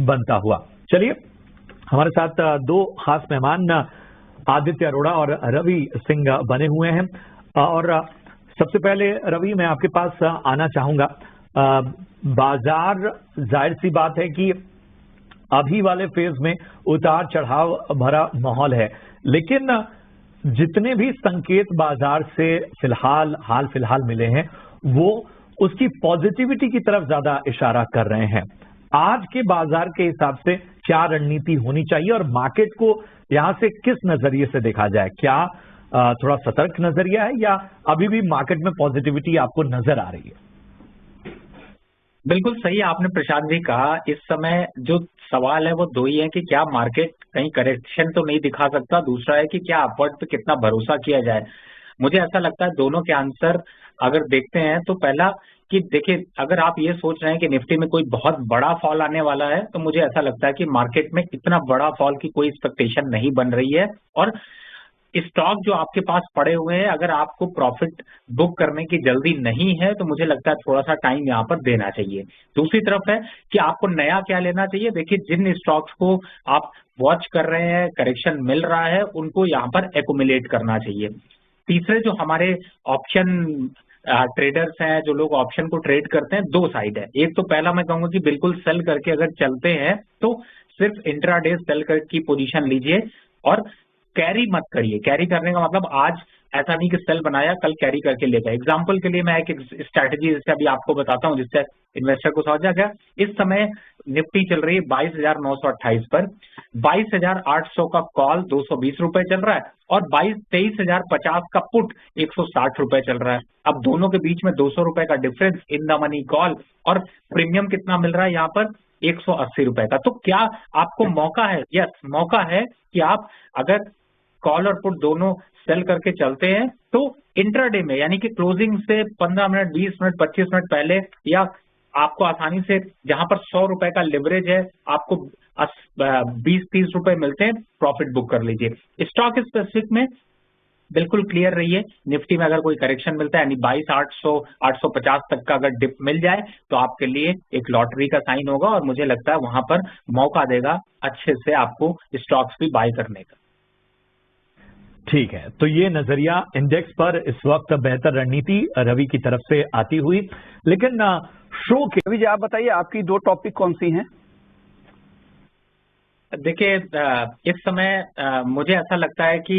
बनता हुआ। चलिए, हमारे साथ दो खास मेहमान आदित्य अरोड़ा और रवि सिंह बने हुए हैं। और सबसे पहले रवि, मैं आपके पास आना चाहूंगा। बाजार, जाहिर सी बात है कि अभी वाले फेज में उतार चढ़ाव भरा माहौल है, लेकिन जितने भी संकेत बाजार से हाल फिलहाल मिले हैं वो उसकी पॉजिटिविटी की तरफ ज्यादा इशारा कर रहे हैं। आज के बाजार के हिसाब से क्या रणनीति होनी चाहिए और मार्केट को यहां से किस नजरिए से देखा जाए? क्या थोड़ा सतर्क नजरिया है या अभी भी मार्केट में पॉजिटिविटी आपको नजर आ रही है? बिल्कुल सही आपने प्रशांत जी कहा। इस समय जो सवाल है वो दो ही है कि क्या मार्केट कहीं करेक्शन तो नहीं दिखा सकता, दूसरा है कि क्या अपवर्ड पे कितना भरोसा किया जाए। मुझे ऐसा लगता है दोनों के आंसर अगर देखते हैं तो पहला कि देखिए, अगर आप ये सोच रहे हैं कि निफ्टी में कोई बहुत बड़ा फॉल आने वाला है तो मुझे ऐसा लगता है कि मार्केट में इतना बड़ा फॉल की कोई एक्सपेक्टेशन नहीं बन रही है। और स्टॉक जो आपके पास पड़े हुए हैं, अगर आपको प्रॉफिट बुक करने की जल्दी नहीं है तो मुझे लगता है थोड़ा सा टाइम यहाँ पर देना चाहिए। दूसरी तरफ है कि आपको नया क्या लेना चाहिए। देखिए, जिन स्टॉक्स को आप वॉच कर रहे हैं, करेक्शन मिल रहा है, उनको यहाँ पर एक्यूमुलेट करना चाहिए। तीसरे जो हमारे ऑप्शन ट्रेडर्स हैं, जो लोग ऑप्शन को ट्रेड करते हैं, दो साइड है। एक तो पहला मैं कहूंगा कि बिल्कुल सेल करके अगर चलते हैं तो सिर्फ इंट्राडे सेल कर की पोजीशन लीजिए और कैरी मत करिए। कैरी करने का मतलब आज ऐसा नहीं कि सेल बनाया कल कैरी करके ले गए। एग्जाम्पल के लिए मैं एक स्ट्रैटेजी जैसे अभी आपको बताता हूँ जिससे इन्वेस्टर को समझ आ गया। इस समय निफ्टी चल रही है 22,928 पर, 22,800 का कॉल 220 रुपए चल रहा है और 23,050 का पुट 160 रुपए चल रहा है। अब दोनों के बीच में 200 रुपए का difference in the money call, और प्रीमियम कितना मिल रहा है यहाँ पर 180 रुपए का। तो क्या आपको मौका है? यस, मौका है कि आप अगर कॉल और पुट दोनों सेल करके चलते हैं तो इंट्राडे में, यानी कि क्लोजिंग से 15 मिनट, 20 मिनट, 25 मिनट पहले, या आपको आसानी से जहां पर 100 रुपए का लिवरेज है, आपको 20-30 रुपए मिलते हैं, प्रॉफिट बुक कर लीजिए। स्टॉक स्पेसिफिक में बिल्कुल क्लियर रहिए। निफ्टी में अगर कोई करेक्शन मिलता है यानी 22,800, 850 तक का अगर डिप मिल जाए तो आपके लिए एक लॉटरी का साइन होगा और मुझे लगता है वहां पर मौका देगा अच्छे से आपको स्टॉक्स भी बाय करने का। ठीक है, तो ये नजरिया इंडेक्स पर इस वक्त बेहतर रणनीति रवि की तरफ से आती हुई। लेकिन शो के रवि जी, आप बताइए आपकी दो टॉपिक कौन सी हैं? देखिए, इस समय मुझे ऐसा लगता है कि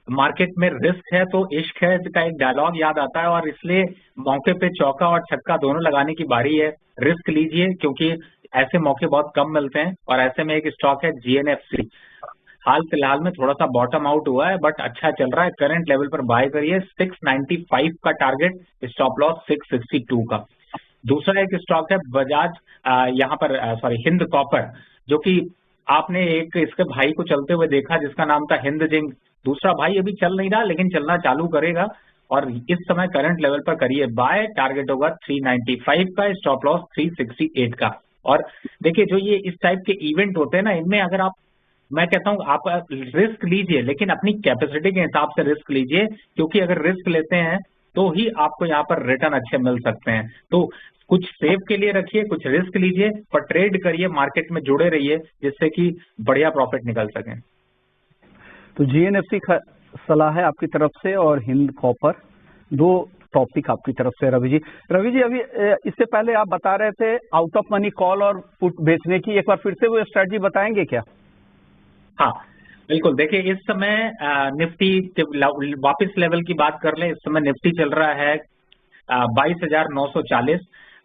मार्केट में रिस्क है तो इश्क है का एक डायलॉग याद आता है, और इसलिए मौके पे चौका और छक्का दोनों लगाने की बारी है। रिस्क लीजिए क्योंकि ऐसे मौके बहुत कम मिलते हैं, और ऐसे में एक स्टॉक है GNFC। हाल फिलहाल में थोड़ा सा बॉटम आउट हुआ है बट अच्छा चल रहा है। करंट लेवल पर बाय करिए। 695 का टारगेट, स्टॉप लॉस 662 का। दूसरा एक स्टॉक है बजाज, यहाँ पर हिंद कॉपर, जो कि आपने एक इसके भाई को चलते हुए देखा जिसका नाम था हिंद जिंक। दूसरा भाई अभी चल नहीं रहा लेकिन चलना चालू करेगा, और इस समय करंट लेवल पर करिए बाय। टारगेट होगा 395 का, स्टॉप लॉस 368 का। और देखिए, जो ये इस टाइप के इवेंट होते हैं ना, इनमें अगर आप, मैं कहता हूँ आप रिस्क लीजिए लेकिन अपनी कैपेसिटी के हिसाब से रिस्क लीजिए, क्योंकि अगर रिस्क लेते हैं तो ही आपको यहाँ पर रिटर्न अच्छे मिल सकते हैं। तो कुछ सेव के लिए रखिए, कुछ रिस्क लीजिए, पर ट्रेड करिए, मार्केट में जुड़े रहिए जिससे कि बढ़िया प्रॉफिट निकल सके। तो GNFC सलाह है आपकी तरफ से और हिंद कॉपर, दो टॉपिक आपकी तरफ से। रवि जी अभी इससे पहले आप बता रहे थे आउट ऑफ मनी कॉल और पुट बेचने की, एक बार फिर से वो स्ट्रेटजी बताएंगे क्या? हाँ बिल्कुल, देखिए इस समय निफ्टी वापस लेवल की बात कर ले। इस समय निफ्टी चल रहा है 22,940।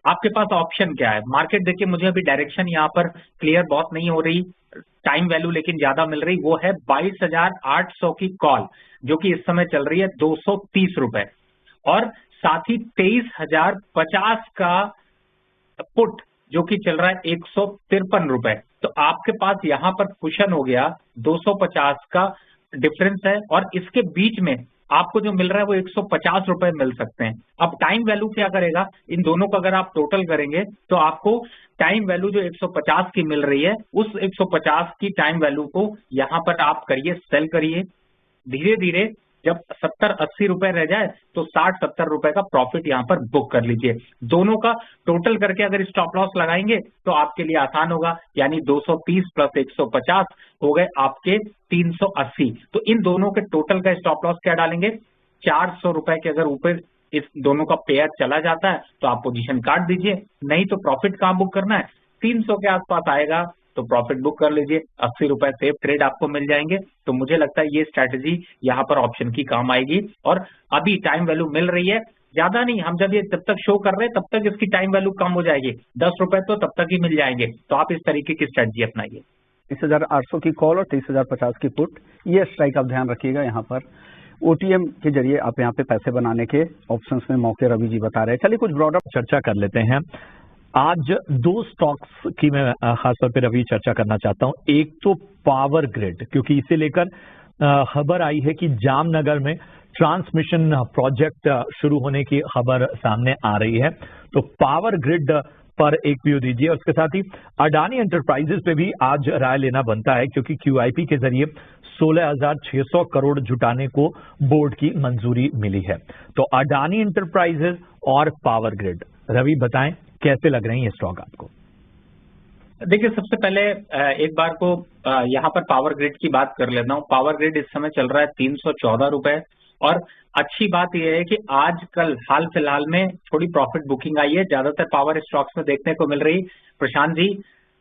आपके पास ऑप्शन क्या है? मार्केट देखिए, मुझे अभी डायरेक्शन यहाँ पर क्लियर बहुत नहीं हो रही, टाइम वैल्यू लेकिन ज्यादा मिल रही। वो है 22,800 की कॉल, जो कि इस समय चल रही है 230 रुपए, और साथ ही 23,050 का पुट जो कि चल रहा है 153 रुपए। तो आपके पास यहाँ पर कुशन हो गया 250 का डिफरेंस है, और इसके बीच में आपको जो मिल रहा है वो 150 रुपए मिल सकते हैं। अब टाइम वैल्यू क्या करेगा? इन दोनों को अगर आप टोटल करेंगे तो आपको टाइम वैल्यू जो 150 की मिल रही है, उस 150 की टाइम वैल्यू को यहाँ पर आप करिए, सेल करिए। धीरे धीरे जब 70-80 रुपए रह जाए तो 60-70 रुपए का प्रॉफिट यहाँ पर बुक कर लीजिए। दोनों का टोटल करके अगर स्टॉप लॉस लगाएंगे तो आपके लिए आसान होगा, यानी 230 प्लस 150 हो गए आपके 380। तो इन दोनों के टोटल का स्टॉप लॉस क्या डालेंगे, 400 रुपए के अगर ऊपर इस दोनों का पेयर चला जाता है तो आप पोजीशन काट दीजिए, नहीं तो प्रॉफिट कहाँ बुक करना है, 300 के आसपास आएगा तो प्रॉफिट बुक कर लीजिए, 80 रुपए सेफ ट्रेड आपको मिल जाएंगे। तो मुझे लगता है ये स्ट्रैटेजी यहाँ पर ऑप्शन की काम आएगी। और अभी टाइम वैल्यू मिल रही है, ज्यादा नहीं, हम जब ये तब तक शो कर रहे हैं तब तक इसकी टाइम वैल्यू कम हो जाएगी, 10 रुपए तो तब तक ही मिल जाएंगे। तो आप इस तरीके की स्ट्रैटेजी अपनाइए। 30,800 की कॉल और 30,050 की पुट, ये स्ट्राइक आप ध्यान रखिएगा। यहाँ पर ओटीएम के जरिए आप यहाँ पे पैसे बनाने के ऑप्शंस में मौके रवि जी बता रहे हैं। चलिए कुछ ब्रॉडर चर्चा कर लेते हैं। आज दो स्टॉक्स की मैं खासतौर पे रवि चर्चा करना चाहता हूं। एक तो पावर ग्रिड, क्योंकि इसे लेकर खबर आई है कि जामनगर में ट्रांसमिशन प्रोजेक्ट शुरू होने की खबर सामने आ रही है। तो पावर ग्रिड पर एक व्यू दीजिए। उसके साथ ही अडानी एंटरप्राइजेस पे भी आज राय लेना बनता है, क्योंकि क्यूआईपी के जरिए 16,600 करोड़ जुटाने को बोर्ड की मंजूरी मिली है। तो अडानी एंटरप्राइजेस और पावर ग्रिड, रवि बताएं कैसे लग रहे हैं ये स्टॉक आपको? देखिए, सबसे पहले एक बार को यहाँ पर पावर ग्रिड की बात कर लेता हूँ। पावर ग्रिड इस समय चल रहा है 314 रुपए। और अच्छी बात यह है कि आजकल हाल फिलहाल में थोड़ी प्रॉफिट बुकिंग आई है, ज्यादातर पावर स्टॉक्स में देखने को मिल रही। प्रशांत जी,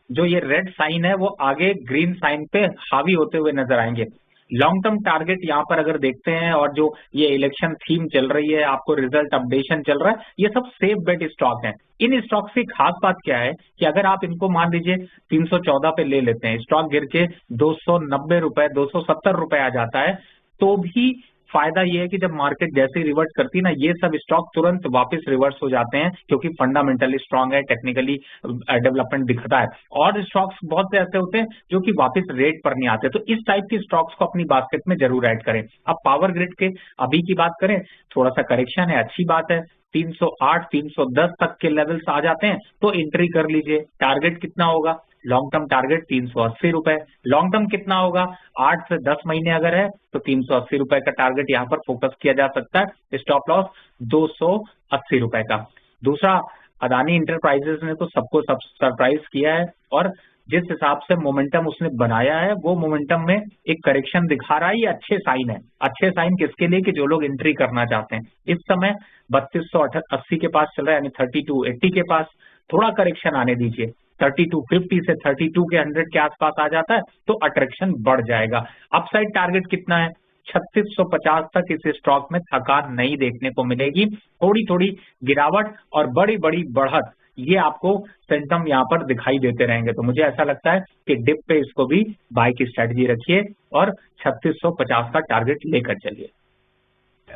जो ये रेड साइन है वो आगे ग्रीन साइन पे हावी होते हुए नजर आएंगे। लॉन्ग टर्म टारगेट यहाँ पर अगर देखते हैं, और जो ये इलेक्शन थीम चल रही है, आपको रिजल्ट अपडेशन चल रहा है, ये सब सेफ बेट स्टॉक हैं। इन स्टॉक्स की खास बात क्या है कि अगर आप इनको मान लीजिए 314 पे ले लेते हैं, स्टॉक गिर के 290 रुपए 270 रुपए आ जाता है, तो भी फायदा ये है कि जब मार्केट जैसे ही रिवर्ट करती है ना, ये सब स्टॉक तुरंत वापस रिवर्स हो जाते हैं, क्योंकि फंडामेंटली स्ट्रांग है, टेक्निकली डेवलपमेंट दिखता है। और स्टॉक्स बहुत से ऐसे होते हैं जो कि वापस रेट पर नहीं आते। तो इस टाइप की स्टॉक्स को अपनी बास्केट में जरूर ऐड करें। अब पावर ग्रिड के अभी की बात करें, थोड़ा सा करेक्शन है, अच्छी बात है। 308 310 तक के लेवल्स आ जाते हैं तो एंट्री कर लीजिए। टारगेट कितना होगा, लॉन्ग टर्म टारगेट 380 रुपए। लॉन्ग टर्म कितना होगा, 8 से 10 महीने अगर है तो 380 रुपए का टारगेट यहाँ पर फोकस किया जा सकता है। स्टॉप लॉस 280 रुपए का। दूसरा, अदानी इंटरप्राइजेस ने तो सबको सरप्राइज किया है, और जिस हिसाब से मोमेंटम उसने बनाया है, वो मोमेंटम में एक करेक्शन दिखा रहा है। ये अच्छे साइन है। अच्छे साइन किसके लिए, कि जो लोग एंट्री करना चाहते हैं। इस समय 3280 के पास चल रहा है, यानी 3280 के पास। थोड़ा करेक्शन आने दीजिए, 3250 से 32 के 100 के आसपास आ जाता है तो अट्रैक्शन बढ़ जाएगा। अपसाइड टारगेट कितना है, 3650 तक इस स्टॉक में थकान नहीं देखने को मिलेगी। थोड़ी थोड़ी गिरावट और बड़ी बड़ी बढ़त, ये आपको सिम्टम यहाँ पर दिखाई देते रहेंगे। तो मुझे ऐसा लगता है कि डिप पे इसको भी बाय की स्ट्रेटजी रखिए और 3650 का टारगेट लेकर चलिए।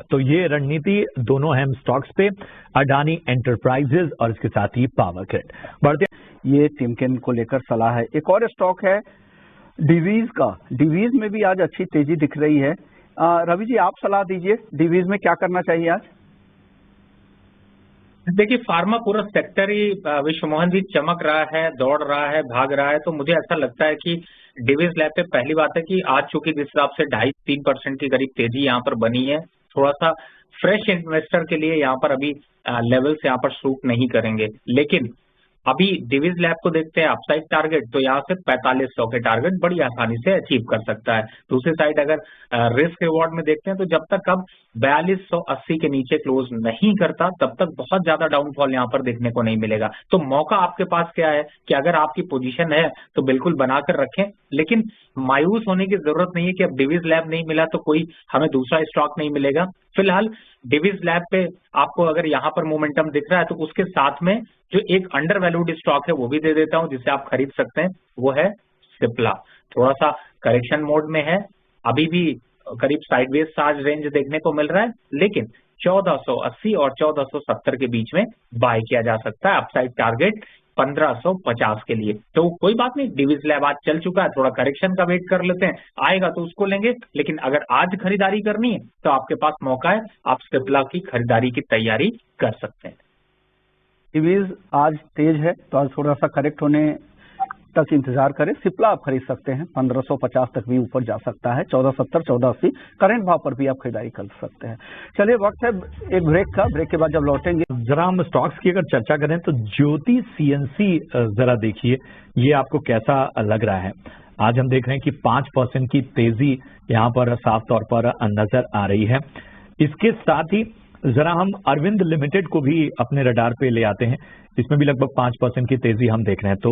तो ये रणनीति दोनों अहम स्टॉक्स पे, अडानी एंटरप्राइजेस और इसके साथ ही पावर ग्रिड। बढ़ते ये टिमकेन को लेकर सलाह है। एक और स्टॉक है डिवीज का। डिवीज में भी आज अच्छी तेजी दिख रही है। रवि जी, आप सलाह दीजिए, डिवीज में क्या करना चाहिए आज? देखिए, फार्मा पूरा सेक्टर ही विश्व मोहन जी चमक रहा है, दौड़ रहा है, भाग रहा है। तो मुझे ऐसा लगता है कि डिवीज लैब पे पहली बात है कि आज चूंकि जिस हिसाब से 2.5-3% की करीब तेजी यहाँ पर बनी है, थोड़ा सा फ्रेश इन्वेस्टर के लिए यहाँ पर अभी लेवल्स यहाँ पर सूट नहीं करेंगे। लेकिन अभी डिवीज लैब को देखते हैं अपसाइड टारगेट, तो यहाँ से 4500 के टारगेट बड़ी आसानी से अचीव कर सकता है। दूसरी साइड अगर रिस्क रिवॉर्ड में देखते हैं, तो जब तक अब 4280 के नीचे क्लोज नहीं करता, तब तक बहुत ज्यादा डाउनफॉल यहाँ पर देखने को नहीं मिलेगा। तो मौका आपके पास क्या है कि अगर आपकी पोजीशन है तो बिल्कुल बनाकर रखें, लेकिन मायूस होने की जरूरत नहीं है कि अब डिवीज लैब नहीं मिला तो कोई हमें दूसरा स्टॉक नहीं मिलेगा। फिलहाल डिवीज लैब पे आपको अगर यहाँ पर मोमेंटम दिख रहा है, तो उसके साथ में जो एक अंडर वैल्यूड स्टॉक है वो भी दे देता हूं, जिसे आप खरीद सकते हैं, वो है सिप्ला। थोड़ा सा करेक्शन मोड में है, अभी भी करीब साइडवेज साज रेंज देखने को मिल रहा है, लेकिन 1480 और 1470 के बीच में बाय किया जा सकता है। अपसाइड टारगेट 1550 के लिए। तो कोई बात नहीं, डिवीज लैब आज चल चुका है, थोड़ा करेक्शन का वेट कर लेते हैं, आएगा तो उसको लेंगे। लेकिन अगर आज खरीदारी करनी है तो आपके पास मौका है, आप सिप्ला की खरीदारी की तैयारी कर सकते हैं। डिवीज आज तेज है, तो आज थोड़ा सा करेक्ट होने तक इंतजार करें। सिप्ला आप खरीद सकते हैं, 1550 तक भी ऊपर जा सकता है, 1470, 1480 करंट भाव पर भी आप खरीदारी कर सकते हैं। चलिए वक्त है एक ब्रेक का, ब्रेक के बाद जब लौटेंगे जरा हम स्टॉक्स की अगर चर्चा करें तो ज्योति सीएनसी जरा देखिए ये आपको कैसा लग रहा है। आज हम देख रहे हैं कि 5% की तेजी यहाँ पर साफ तौर पर नजर आ रही है। इसके साथ ही जरा हम अरविंद लिमिटेड को भी अपने रडार पे ले आते हैं, इसमें भी लगभग 5% की तेजी हम देख रहे हैं। तो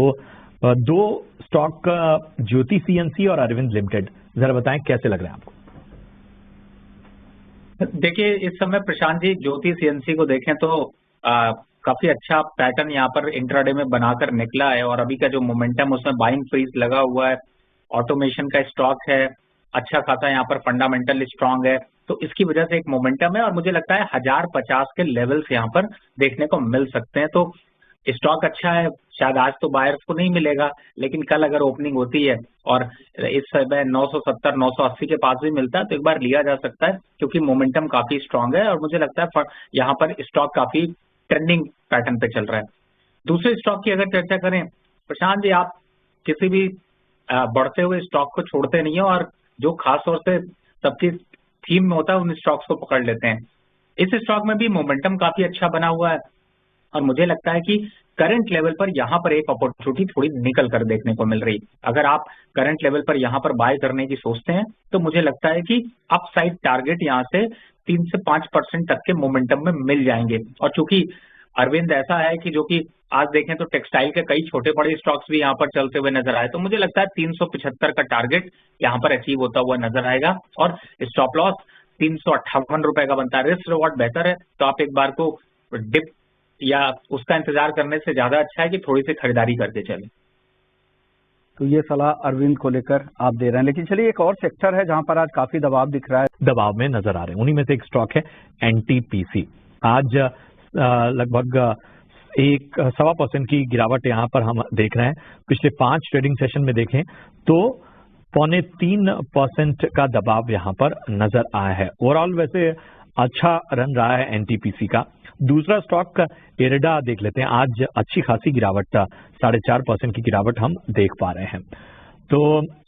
दो स्टॉक ज्योति सीएनसी और अरविंद लिमिटेड, जरा बताएं कैसे लग रहा है आपको। देखिए इस समय प्रशांत जी ज्योति सीएनसी को देखें तो काफी अच्छा पैटर्न यहाँ पर इंट्राडे में बनाकर निकला है और अभी का जो मोमेंटम उसमें बाइंग फ्रीज लगा हुआ है, ऑटोमेशन का स्टॉक है, अच्छा खासा यहाँ पर फंडामेंटल स्ट्रांग है, तो इसकी वजह से एक मोमेंटम है और मुझे लगता है 1050 के लेवल्स यहाँ पर देखने को मिल सकते हैं। तो स्टॉक अच्छा है, शायद आज तो बायर्स को नहीं मिलेगा लेकिन कल अगर ओपनिंग होती है और इस समय 970 980 के पास भी मिलता है तो एक बार लिया जा सकता है क्योंकि मोमेंटम काफी स्ट्रांग है और मुझे लगता है यहाँ पर स्टॉक काफी ट्रेंडिंग पैटर्न पे चल रहा है। दूसरे स्टॉक की अगर चर्चा करें प्रशांत जी, आप किसी भी बढ़ते हुए स्टॉक को छोड़ते नहीं है और जो खास तौर से सबकी थीम में होता है उन स्टॉक्स को पकड़ लेते हैं। इस स्टॉक में भी मोमेंटम काफी अच्छा बना हुआ है और मुझे लगता है कि करंट लेवल पर यहाँ पर एक अपॉर्चुनिटी थोड़ी निकल कर देखने को मिल रही। अगर आप करंट लेवल पर यहाँ पर बाय करने की सोचते हैं तो मुझे लगता है कि अपसाइड टारगेट यहाँ से 3 से 5% तक के मोमेंटम में मिल जाएंगे। और चूंकि अरविंद ऐसा है कि जो कि आज देखें तो टेक्सटाइल के कई छोटे बड़े स्टॉक्स भी यहाँ पर चलते हुए नजर आए, तो मुझे लगता है 375 का टारगेट यहाँ पर अचीव होता हुआ नजर आएगा और स्टॉप लॉस 358 रुपए का बनता है। रिस्क रिवॉर्ड बेहतर है तो आप एक बार को डिप या उसका इंतजार करने से ज्यादा अच्छा है कि थोड़ी सी खरीदारी करके चले। तो ये सलाह अरविंद को लेकर आप दे रहे हैं। लेकिन चलिए एक और सेक्टर है जहां पर आज काफी दबाव दिख रहा है, दबाव में नजर आ रहे हैं, उन्हीं में से एक स्टॉक है एनटीपीसी। आज लगभग 1.25% की गिरावट यहाँ पर हम देख रहे हैं। पिछले 5 ट्रेडिंग सेशन में देखें तो 2.25% का दबाव यहाँ पर नजर आया है। ओवरऑल वैसे अच्छा रन रहा है एनटीपीसी का। दूसरा स्टॉक इरेडा देख लेते हैं। आज अच्छी खासी गिरावट 4.5% की गिरावट हम देख पा रहे हैं। तो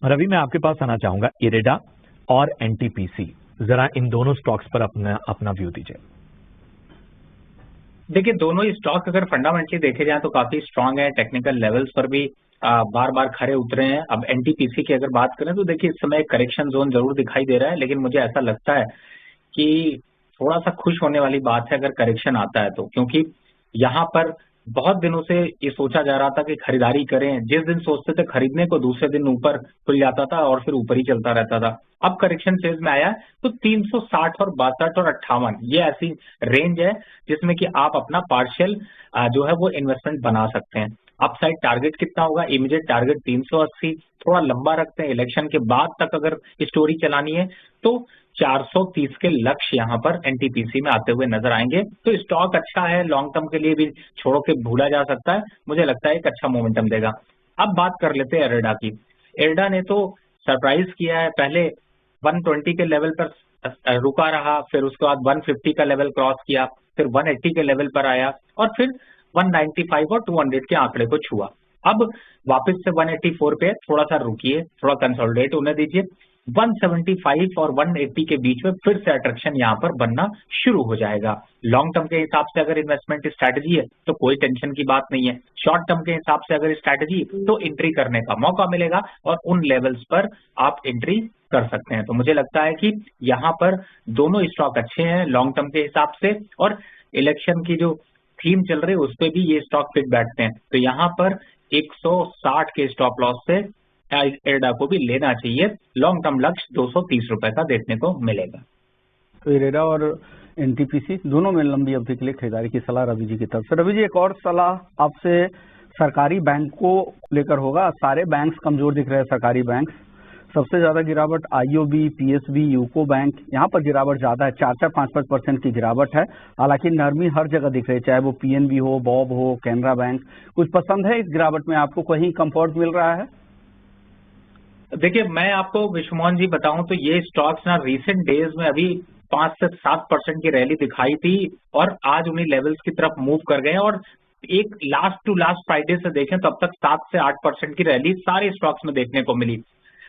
रवि मैं आपके पास आना चाहूंगा, इरेडा और एनटीपीसी, जरा इन दोनों स्टॉक्स पर अपना व्यू दीजिए। देखिए दोनों ही स्टॉक अगर फंडामेंटली देखे जाए तो काफी स्ट्रांग है, टेक्निकल लेवल्स पर भी बार बार खड़े उतरे हैं। अब एनटीपीसी की अगर बात करें तो देखिए इस समय करेक्शन जोन जरूर दिखाई दे रहा है, लेकिन मुझे ऐसा लगता है कि थोड़ा सा खुश होने वाली बात है अगर करेक्शन आता है तो, क्योंकि यहाँ पर बहुत दिनों से ये सोचा जा रहा था कि खरीदारी करें, जिस दिन सोचते थे खरीदने को दूसरे दिन ऊपर खुल जाता था और फिर ऊपर ही चलता रहता था। अब करेक्शन फेज में आया तो 360 और 62 और 58 ये ऐसी रेंज है जिसमें कि आप अपना पार्शियल जो है वो इन्वेस्टमेंट बना सकते हैं। अपसाइड टारगेट कितना होगा? इमीडिएट टारगेट 380, थोड़ा लंबा रखते हैं, इलेक्शन के बाद तक अगर स्टोरी चलानी है तो 430 के लक्ष्य यहाँ पर एनटीपीसी में आते हुए नजर आएंगे। तो स्टॉक अच्छा है, लॉन्ग टर्म के लिए भी छोड़ो के भूला जा सकता है, मुझे लगता है एक अच्छा मोमेंटम देगा। अब बात कर लेते हैं इरेडा की। इरेडा ने तो सरप्राइज किया है, पहले 120 के लेवल पर रुका रहा, फिर उसके बाद 150 का लेवल क्रॉस किया, फिर 180 के लेवल पर आया और फिर 195 और 200 के आंकड़े को छुआ। अब वापस से 184 पे थोड़ा सा रुकिए, थोड़ा कंसोलिडेट होने दीजिए। 175 और 180 के बीच में फिर से अट्रैक्शन यहाँ पर बनना शुरू हो जाएगा। लॉन्ग टर्म के हिसाब से अगर इन्वेस्टमेंट स्ट्रैटेजी है तो कोई टेंशन की बात नहीं है। शॉर्ट टर्म के हिसाब से अगर स्ट्रैटेजी तो एंट्री करने का मौका मिलेगा और उन लेवल्स पर आप एंट्री कर सकते हैं। तो मुझे लगता है कि यहाँ पर दोनों स्टॉक अच्छे हैं लॉन्ग टर्म के हिसाब से, और इलेक्शन की जो थीम चल रही है उस पर भी ये स्टॉक फिट बैठते हैं। तो यहाँ पर 160 के स्टॉप लॉस से इरेडा को भी लेना चाहिए। लॉन्ग टर्म लक्ष्य 230 रुपए का देखने को मिलेगा। तो इरेडा और एनटीपीसी दोनों में लंबी अवधि के लिए खरीदारी की सलाह रवि जी की तरफ से। रवि जी एक और सलाह आपसे सरकारी बैंक को लेकर होगा। सारे बैंक्स कमजोर दिख रहे हैं, सरकारी बैंक। सबसे ज्यादा गिरावट आईओबी, पीएसबी, यूको बैंक, यहाँ पर गिरावट ज्यादा है, 4-5% की गिरावट है। हालांकि नरमी हर जगह दिख रही है, चाहे वो पीएनबी हो, बॉब हो, कैनरा बैंक। कुछ पसंद है इस गिरावट में आपको? कहीं कंफर्ट मिल रहा है? देखिए मैं आपको विश्वमोहन जी बताऊं तो ये स्टॉक्स ना रिसेंट डेज में अभी 5 से 7% की रैली दिखाई थी और आज उन्हीं लेवल्स की तरफ मूव कर गए और एक लास्ट टू लास्ट फ्राइडे से देखें तब तक 7 से 8% की रैली सारे स्टॉक्स में देखने को मिली।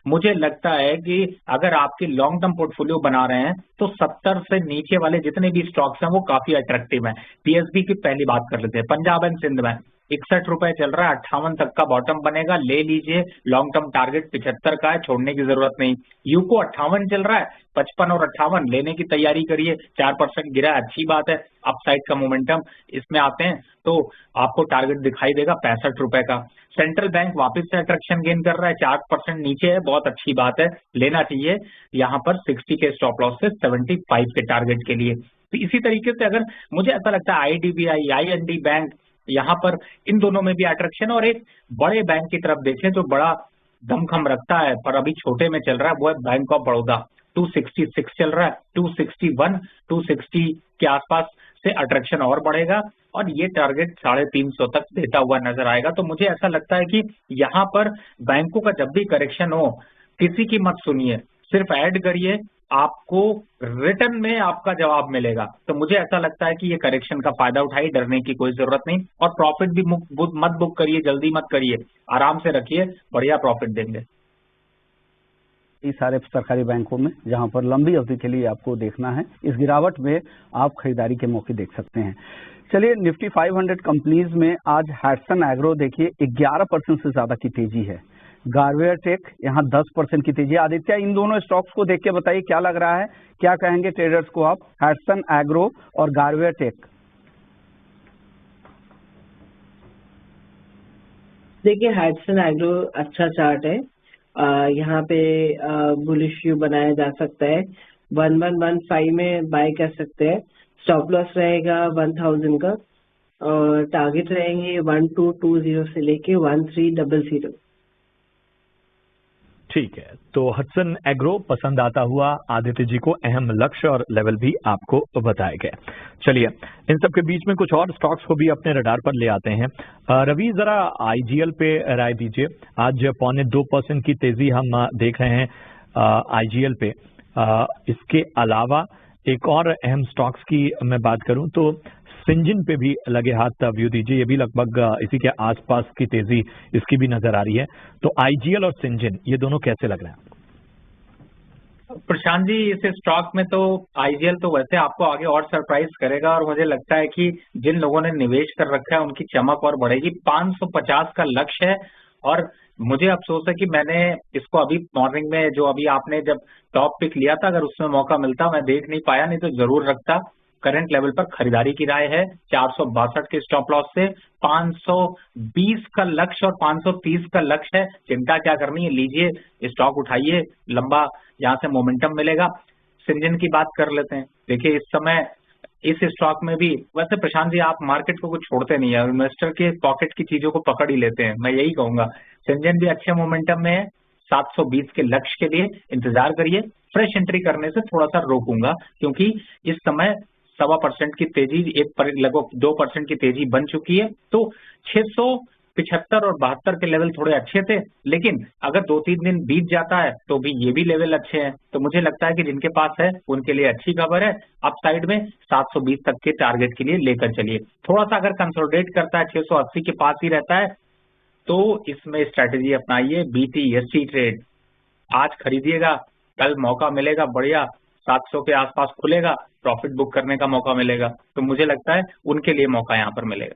मुझे लगता है कि अगर आपकी लॉन्ग टर्म पोर्टफोलियो बना रहे हैं तो 70 से नीचे वाले जितने भी स्टॉक्स हैं वो काफी अट्रैक्टिव हैं। पीएसबी की पहली बात कर लेते हैं। पंजाब एंड सिंध बैंक 61 रुपए चल रहा है, 58 तक का बॉटम बनेगा, ले लीजिए। लॉन्ग टर्म टारगेट 75 का है, छोड़ने की जरूरत नहीं। यूको 58 चल रहा है, 55 और 58 लेने की तैयारी करिए। 4% गिरा है, अच्छी बात है, अपसाइड का मोमेंटम इसमें आते हैं तो आपको टारगेट दिखाई देगा 65 रुपए का। सेंट्रल बैंक वापस से अट्रैक्शन गेन कर रहा है, 4% नीचे है, बहुत अच्छी बात है, लेना चाहिए यहाँ पर 60 के स्टॉप लॉस से 75 के टारगेट के लिए। तो इसी तरीके से अगर मुझे ऐसा लगता है आईडीबीआई, आईएनडी बैंक, यहाँ पर इन दोनों में भी अट्रैक्शन। और एक बड़े बैंक की तरफ देखें जो बड़ा दमखम रखता है पर अभी छोटे में चल रहा है वो है बैंक ऑफ बड़ौदा। 266 चल रहा है, 261, 260 के आसपास से अट्रैक्शन और बढ़ेगा और ये टारगेट 350 तक देता हुआ नजर आएगा। तो मुझे ऐसा लगता है कि यहाँ पर बैंकों का जब भी करेक्शन हो किसी की मत सुनिए, सिर्फ ऐड करिए, आपको रिटर्न में आपका जवाब मिलेगा। तो मुझे ऐसा लगता है कि ये करेक्शन का फायदा उठाइए, डरने की कोई जरूरत नहीं। और प्रॉफिट भी मत बुक करिए, जल्दी मत करिए, आराम से रखिए, बढ़िया प्रॉफिट देंगे। इस सारे सरकारी बैंकों में जहां पर लंबी अवधि के लिए आपको देखना है, इस गिरावट में आप खरीदारी के मौके देख सकते हैं। चलिए, निफ्टी 500 कंपनीज में आज हैटसन एग्रो देखिए 11% से ज्यादा की तेजी है। गारवेयर टेक यहाँ 10% की तेजी है। आदित्य, इन दोनों स्टॉक्स को देख के बताइए क्या लग रहा है, क्या कहेंगे ट्रेडर्स को आप, हैटसन एग्रो और गारवेयर टेक? देखिए, हैटसन एग्रो अच्छा चार्ट है। यहाँ पे बुलिश व्यू बनाया जा सकता है। 1115 में बाय कर सकते हैं। स्टॉप लॉस रहेगा 1000 का और टारगेट रहेंगे 1220 से लेके 1300। ठीक है, तो हटसन एग्रो पसंद आता हुआ आदित्य जी को अहम लक्ष्य और लेवल भी आपको बताए गए। चलिए, इन सब के बीच में कुछ और स्टॉक्स को भी अपने रडार पर ले आते हैं। रवि, जरा आईजीएल पे राय दीजिए। आज 0.25% की तेजी हम देख रहे हैं आईजीएल पे। इसके अलावा एक और अहम स्टॉक्स की मैं बात करूं तो सिंजिन पे भी लगे हाथ व्यू दीजिए, ये भी लगभग इसी के आसपास की तेजी इसकी भी नजर आ रही है। तो आईजीएल और सिंजिन ये दोनों कैसे लग रहे हैं? प्रशांत जी, इस स्टॉक में तो आईजीएल तो वैसे आपको आगे और सरप्राइज करेगा और मुझे लगता है कि जिन लोगों ने निवेश कर रखा है उनकी चमक और बढ़ेगी। 550 का लक्ष्य है और मुझे अफसोस है कि मैंने इसको अभी मॉर्निंग में जो अभी आपने जब टॉप पिक लिया था, अगर उसमें मौका मिलता मैं देख नहीं पाया, नहीं तो जरूर रखता। करंट लेवल पर खरीदारी की राय है। 462 के स्टॉप लॉस से 520 का लक्ष्य और 530 का लक्ष्य है। चिंता क्या करनी है, लीजिए स्टॉक उठाइए, लंबा यहाँ से मोमेंटम मिलेगा। सिंजिन की बात कर लेते हैं। देखिए, इस समय इस स्टॉक में भी वैसे प्रशांत जी आप मार्केट को कुछ छोड़ते नहीं है, इन्वेस्टर के पॉकेट की चीजों को पकड़ ही लेते हैं, मैं यही कहूंगा। सिंजिन भी अच्छे मोमेंटम में है। 720 के लक्ष्य के लिए इंतजार करिए। फ्रेश एंट्री करने से थोड़ा सा रोकूंगा क्योंकि इस समय 1.25% की तेजी, लगभग 2% की तेजी बन चुकी है। तो 675 और 72 के लेवल थोड़े अच्छे थे, लेकिन अगर 2-3 दिन बीत जाता है तो भी ये भी लेवल अच्छे हैं। तो मुझे लगता है कि जिनके पास है उनके लिए अच्छी खबर है। अप साइड में 720 तक के टारगेट के लिए लेकर चलिए। थोड़ा सा अगर कंसोलिडेट करता है 680 के पास ही रहता है तो इसमें स्ट्रैटेजी अपनाइए, BTST ट्रेड। आज खरीदिएगा, कल मौका मिलेगा बढ़िया 700 के आसपास खुलेगा, प्रॉफिट बुक करने का मौका मिलेगा। तो मुझे लगता है उनके लिए मौका यहाँ पर मिलेगा।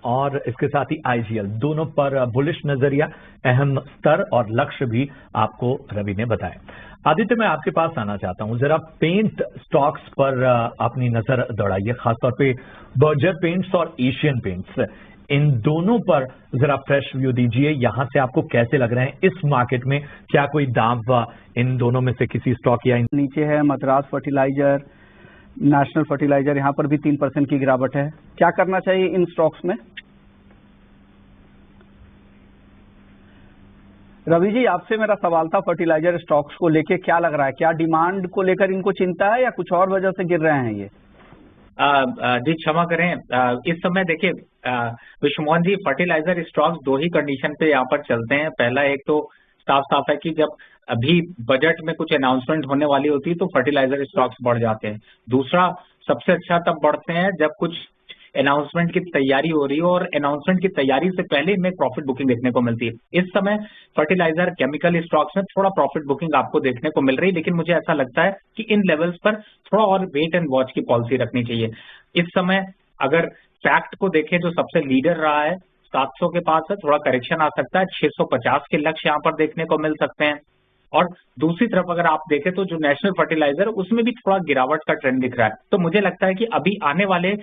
और इसके साथ ही आईजीएल दोनों पर बुलिश नजरिया, अहम स्तर और लक्ष्य भी आपको रवि ने बताया। आदित्य, मैं आपके पास आना चाहता हूं, जरा पेंट स्टॉक्स पर अपनी नजर दौड़ाइए, खासतौर पे बर्जर पेंट्स और एशियन पेंट्स, इन दोनों पर जरा फ्रेश व्यू दीजिए। यहां से आपको कैसे लग रहे हैं इस मार्केट में, क्या कोई दांव इन दोनों में से किसी स्टॉक या नीचे है मद्रास फर्टिलाइजर, नेशनल फर्टिलाइजर, यहाँ पर भी 3% की गिरावट है। क्या करना चाहिए इन स्टॉक्स में? रवि जी, आपसे मेरा सवाल था फर्टिलाइजर स्टॉक्स को लेके क्या लग रहा है, क्या डिमांड को लेकर इनको चिंता है या कुछ और वजह से गिर रहे हैं ये? जी क्षमा करें, इस समय देखिए विश्वमोहन जी, फर्टिलाइजर स्टॉक्स दो ही कंडीशन पे यहाँ पर चलते हैं। पहला एक तो साफ साफ है कि जब अभी बजट में कुछ अनाउंसमेंट होने वाली होती है तो फर्टिलाइजर स्टॉक्स बढ़ जाते हैं। दूसरा, सबसे अच्छा तब बढ़ते हैं जब कुछ अनाउंसमेंट की तैयारी हो रही हो और अनाउंसमेंट की तैयारी से पहले इनमें प्रॉफिट बुकिंग देखने को मिलती है। इस समय फर्टिलाइजर केमिकल स्टॉक्स में थोड़ा प्रॉफिट बुकिंग आपको देखने को मिल रही है, लेकिन मुझे ऐसा लगता है कि इन लेवल्स पर थोड़ा और वेट एंड वॉच की पॉलिसी रखनी चाहिए। इस समय अगर फैक्ट को देखें, जो सबसे लीडर रहा है 700 के पास है, थोड़ा करेक्शन आ सकता है, 650 के लक्ष्य यहाँ पर देखने को मिल सकते हैं। और दूसरी तरफ अगर आप देखें तो जो नेशनल फर्टिलाइजर उसमें भी थोड़ा गिरावट का ट्रेंड दिख रहा है। तो मुझे लगता है कि अभी आने वाले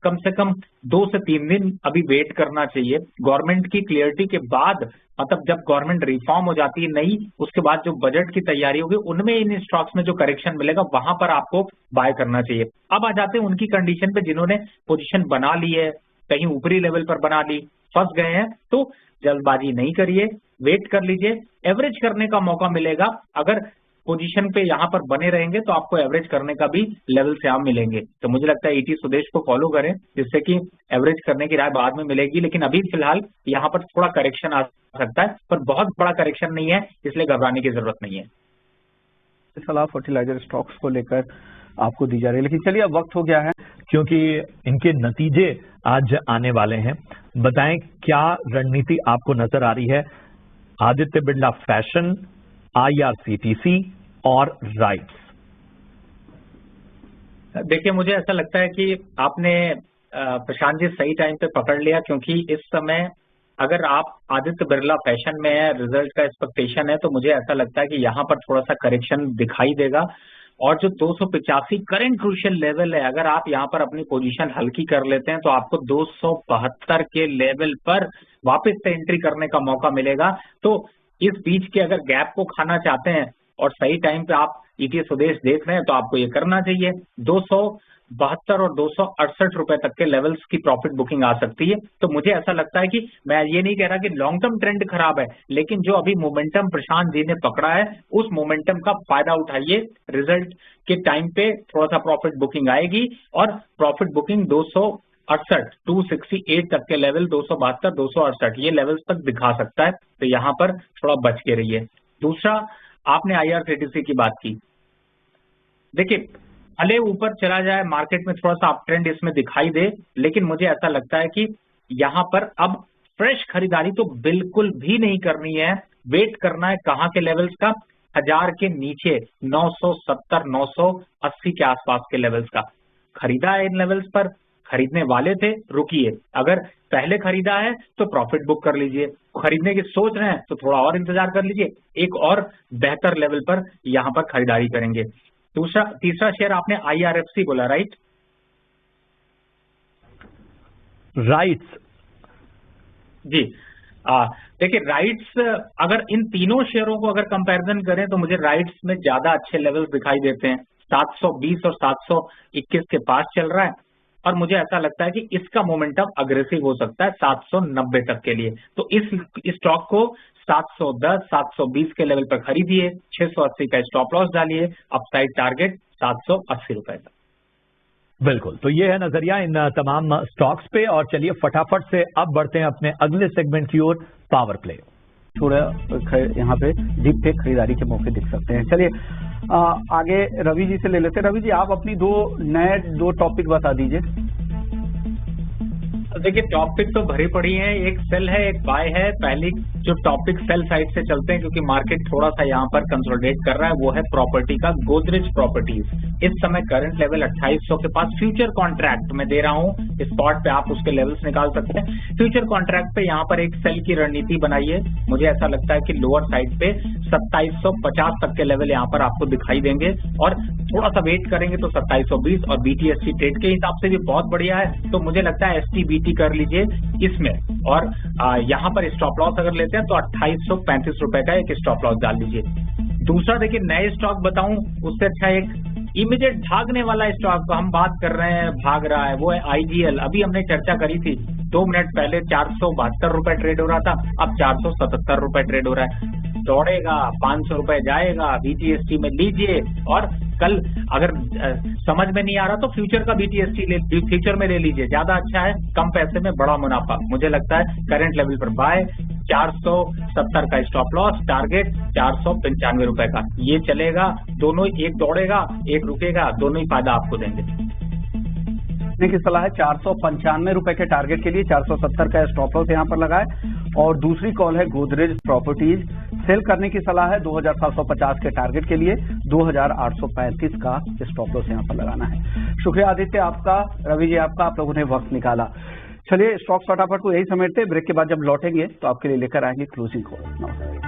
कम से कम 2 से 3 दिन अभी वेट करना चाहिए। गवर्नमेंट की क्लियरिटी के बाद, मतलब जब गवर्नमेंट रिफॉर्म हो जाती है नई, उसके बाद जो बजट की तैयारी होगी उनमें इन स्टॉक्स में जो करेक्शन मिलेगा वहां पर आपको बाय करना चाहिए। अब आ जाते हैं उनकी कंडीशन पे जिन्होंने पोजीशन बना ली है, कहीं ऊपरी लेवल पर बना ली, फंस गए हैं, तो जल्दबाजी नहीं करिए, वेट कर लीजिए, एवरेज करने का मौका मिलेगा। अगर पोजीशन पे यहाँ पर बने रहेंगे तो आपको एवरेज करने का भी लेवल से आप मिलेंगे। तो मुझे लगता है ईटी सुदेश को फॉलो करें, जिससे कि एवरेज करने की राय बाद में मिलेगी, लेकिन अभी फिलहाल यहाँ पर थोड़ा करेक्शन आ सकता है, पर बहुत बड़ा करेक्शन नहीं है, इसलिए घबराने की जरूरत नहीं है। सलाह फर्टिलाइजर स्टॉक्स को लेकर आपको दी जा रही है, लेकिन चलिए अब वक्त हो गया है क्योंकि इनके नतीजे आज आने वाले हैं। बताएं क्या रणनीति आपको नजर आ रही है आदित्य बिरला फैशन, IRCTC और राइट्स? देखिए, मुझे ऐसा लगता है कि आपने प्रशांत जी सही टाइम पे पकड़ लिया, क्योंकि इस समय अगर आप आदित्य बिरला फैशन में है, रिजल्ट का एक्सपेक्टेशन है, तो मुझे ऐसा लगता है कि यहाँ पर थोड़ा सा करेक्शन दिखाई देगा। और जो 285 करंट क्रूशियल लेवल है, अगर आप यहाँ पर अपनी पोजीशन हल्की कर लेते हैं तो आपको 272 के लेवल पर वापस से एंट्री करने का मौका मिलेगा। तो इस बीच के अगर गैप को खाना चाहते हैं और सही टाइम पे आप ईटी स्वदेश देख रहे हैं तो आपको ये करना चाहिए। 272 और 268 रुपए तक के लेवल्स की प्रॉफिट बुकिंग आ सकती है। तो मुझे ऐसा लगता है कि मैं ये नहीं कह रहा कि लॉन्ग टर्म ट्रेंड खराब है, लेकिन जो अभी मोमेंटम प्रशांत जी ने पकड़ा है उस मोमेंटम का फायदा उठाइए। रिजल्ट के टाइम पे थोड़ा सा प्रॉफिट बुकिंग आएगी और प्रॉफिट बुकिंग 268 तक के लेवल, 272, 268 ये लेवल्स तक दिखा सकता है। तो यहाँ पर थोड़ा बच के रहिए। दूसरा, आपने IRCTC की बात की। देखिए, भले ऊपर चला जाए, मार्केट में थोड़ा सा अप ट्रेंड इसमें दिखाई दे, लेकिन मुझे ऐसा लगता है कि यहाँ पर अब फ्रेश खरीदारी तो बिल्कुल भी नहीं करनी है। वेट करना है कहाँ के लेवल्स का, 1000 के नीचे 970, 980 के आसपास के लेवल्स का। खरीदा है इन लेवल्स पर, खरीदने वाले थे, रुकिए। अगर पहले खरीदा है तो प्रॉफिट बुक कर लीजिए, खरीदने की सोच रहे हैं तो थोड़ा और इंतजार कर लीजिए, एक और बेहतर लेवल पर यहाँ पर खरीदारी करेंगे। तीसरा शेयर आपने IRFC बोला, राइट? राइट्स जी, देखिए राइट्स, अगर इन तीनों शेयरों को अगर कंपैरिजन करें तो मुझे राइट्स में ज्यादा अच्छे लेवल्स दिखाई देते हैं। 720 और 721 के पास चल रहा है और मुझे ऐसा लगता है कि इसका मोमेंटम अग्रेसिव हो सकता है 790 तक के लिए। तो इस स्टॉक को 710, 720 के लेवल पर खरीदिए, 680 का स्टॉप लॉस डालिए, अपसाइड टारगेट 780 रुपए तक। बिल्कुल, तो ये है नजरिया इन तमाम स्टॉक्स पे। और चलिए फटाफट से अब बढ़ते हैं अपने अगले सेगमेंट की ओर, पावर प्ले। थोड़ा यहाँ पे डीप पे खरीदारी के मौके दिख सकते हैं। चलिए आगे रवि जी से ले लेते हैं। रवि जी, आप अपनी दो टॉपिक बता दीजिए। देखिए, टॉपिक तो भरी पड़ी है, एक सेल है, एक बाय है। पहली जो टॉपिक सेल साइड से चलते हैं, क्योंकि मार्केट थोड़ा सा यहाँ पर कंसोलिडेट कर रहा है, वो है प्रॉपर्टी का, गोदरेज प्रॉपर्टीज। इस समय करंट लेवल 2800 के पास फ्यूचर कॉन्ट्रैक्ट में दे रहा हूँ, स्पॉट पे आप उसके लेवल्स निकाल सकते हैं। फ्यूचर कॉन्ट्रैक्ट पे यहाँ पर एक सेल की रणनीति बनाइए। मुझे ऐसा लगता है कि लोअर साइड पे 2750 तक के लेवल यहाँ पर आपको दिखाई देंगे और थोड़ा सा वेट करेंगे तो 2720 और BTSC ट्रेड के हिसाब से भी बहुत बढ़िया है। तो मुझे लगता है STBT कर लीजिए इसमें, और यहाँ पर स्टॉप लॉस अगर लेते हैं तो 2835 रुपए का एक स्टॉप लॉस डाल दीजिए। दूसरा, देखिए नए स्टॉक बताऊं उससे अच्छा एक इमीडिएट भागने वाला स्टॉक हम बात कर रहे हैं, भाग रहा है, वो है IGL। अभी हमने चर्चा करी थी 2 मिनट पहले, 472 रुपए ट्रेड हो रहा था, अब 477 रुपए ट्रेड हो रहा है। दौड़ेगा, 500 रुपए जाएगा, BTST में लीजिए। और कल अगर समझ में नहीं आ रहा तो फ्यूचर का BTST फ्यूचर में ले लीजिए, ज्यादा अच्छा है, कम पैसे में बड़ा मुनाफा। मुझे लगता है करंट लेवल पर बाय, 470 का स्टॉप लॉस, टारगेट 495 रुपए का, ये चलेगा। दोनों, एक दौड़ेगा एक रुकेगा, दोनों ही फायदा आपको देंगे। खरीदने की सलाह है 495 रुपए के टारगेट के लिए, 470 का स्टॉप लॉस यहाँ पर लगाए। और दूसरी कॉल है गोदरेज प्रॉपर्टीज, सेल करने की सलाह है 2750 के टारगेट के लिए, 2835 का स्टॉप लॉस यहाँ पर लगाना है। शुक्रिया आदित्य आपका, रवि जी आपका, आप लोगों ने वक्त निकाला। चलिए स्टॉक फटाफट को यही समेटते, ब्रेक के बाद जब लौटेंगे तो आपके लिए लेकर आएंगे क्लोजिंग कॉल। नमस्कार।